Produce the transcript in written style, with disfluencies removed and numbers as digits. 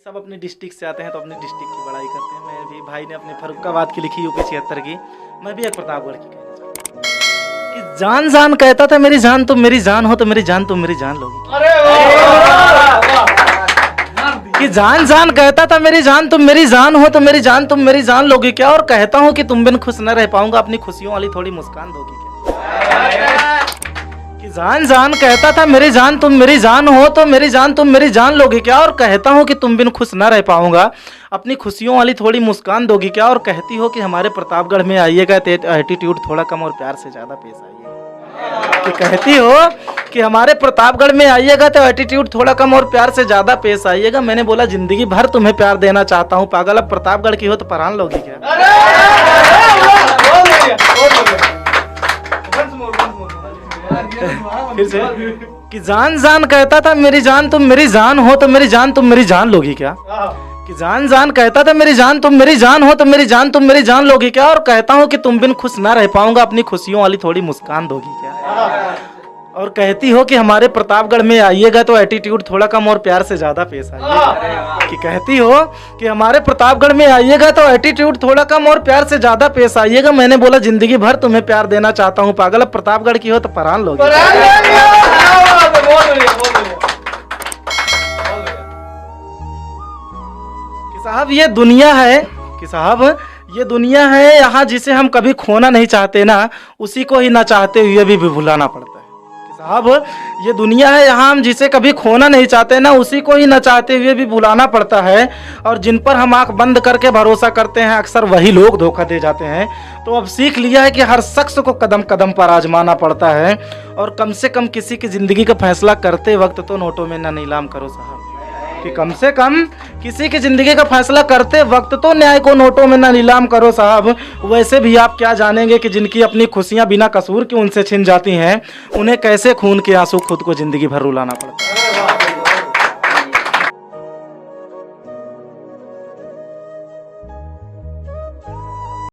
सब अपने डिस्ट्रिक्ट से आते हैं तो अपने डिस्ट्रिक्ट की बड़ाई करते हैं। मैं भी, भाई ने अपने फर्रुखाबाद की लिखी यूपी 76 की, मैं भी एक प्रतापगढ़ की कहना चाहता हूँ कि जान जान कहता था मेरी जान तुम मेरी जान हो तो मेरी जान तुम मेरी जान लोगी। कि जान जान कहता था मेरी जान तुम मेरी जान हो तो मेरी जान तुम मेरी जान लोगी क्या, और कहता हूँ कि तुम बिन खुश न रह पाऊंगा, अपनी खुशियों वाली थोड़ी मुस्कान दोगी क्या। कि जान जान कहता था मेरी जान तुम मेरी जान हो तो मेरी जान तुम मेरी जान लोगी क्या, और कहता हूँ कि तुम बिन खुश न रह पाऊंगा, अपनी खुशियों वाली थोड़ी मुस्कान दोगी क्या, और कहती हो कि हमारे प्रतापगढ़ में आइएगा तो एटीट्यूड थोड़ा कम और प्यार से ज्यादा पेश आइएगा। कि कहती हो कि हमारे प्रतापगढ़ में आइएगा तो एटीट्यूड थोड़ा कम और प्यार से ज्यादा पेश आइएगा। मैंने बोला जिंदगी भर तुम्हें प्यार देना चाहता हूँ पागल, अब प्रतापगढ़ की हो तो परान लोगी क्या। फिर से कि जान जान कहता था मेरी जान तुम मेरी जान हो तो मेरी जान तुम मेरी जान लोगी क्या। कि जान जान कहता था मेरी जान तुम मेरी जान हो तो मेरी जान तुम मेरी जान लोगी क्या, और कहता हूँ कि तुम बिन खुश ना रह पाऊंगा, अपनी खुशियों वाली थोड़ी मुस्कान दोगी क्या। और कहती हो कि हमारे प्रतापगढ़ में आइएगा तो एटीट्यूड थोड़ा कम और प्यार से ज्यादा पेश आइएगा। कि कहती हो कि हमारे प्रतापगढ़ में आइएगा तो एटीट्यूड थोड़ा कम और प्यार से ज्यादा पेश आइएगा। मैंने बोला जिंदगी भर तुम्हें प्यार देना चाहता हूँ पागल, अब प्रतापगढ़ की हो तो परान लोगी। कि साहब ये दुनिया है, कि साहब ये दुनिया है यहाँ जिसे हम कभी खोना नहीं चाहते ना, उसी को ही ना चाहते हुए भी भुलाना पड़ता है। साहब ये दुनिया है यहाँ हम जिसे कभी खोना नहीं चाहते ना, उसी को ही न चाहते हुए भी भुलाना पड़ता है, और जिन पर हम आंख बंद करके भरोसा करते हैं अक्सर वही लोग धोखा दे जाते हैं। तो अब सीख लिया है कि हर शख्स को कदम कदम पर आजमाना पड़ता है, और कम से कम किसी की जिंदगी का फैसला करते वक्त तो नोटों में ना नीलाम करो साहब। कि कम से कम किसी की जिंदगी का फैसला करते वक्त तो न्याय को नोटों में ना नीलाम करो साहब। वैसे भी आप क्या जानेंगे कि जिनकी अपनी खुशियां बिना कसूर की उनसे छिन जाती हैं, उन्हें कैसे खून के आंसू खुद को जिंदगी भर रुलाना पड़ता है।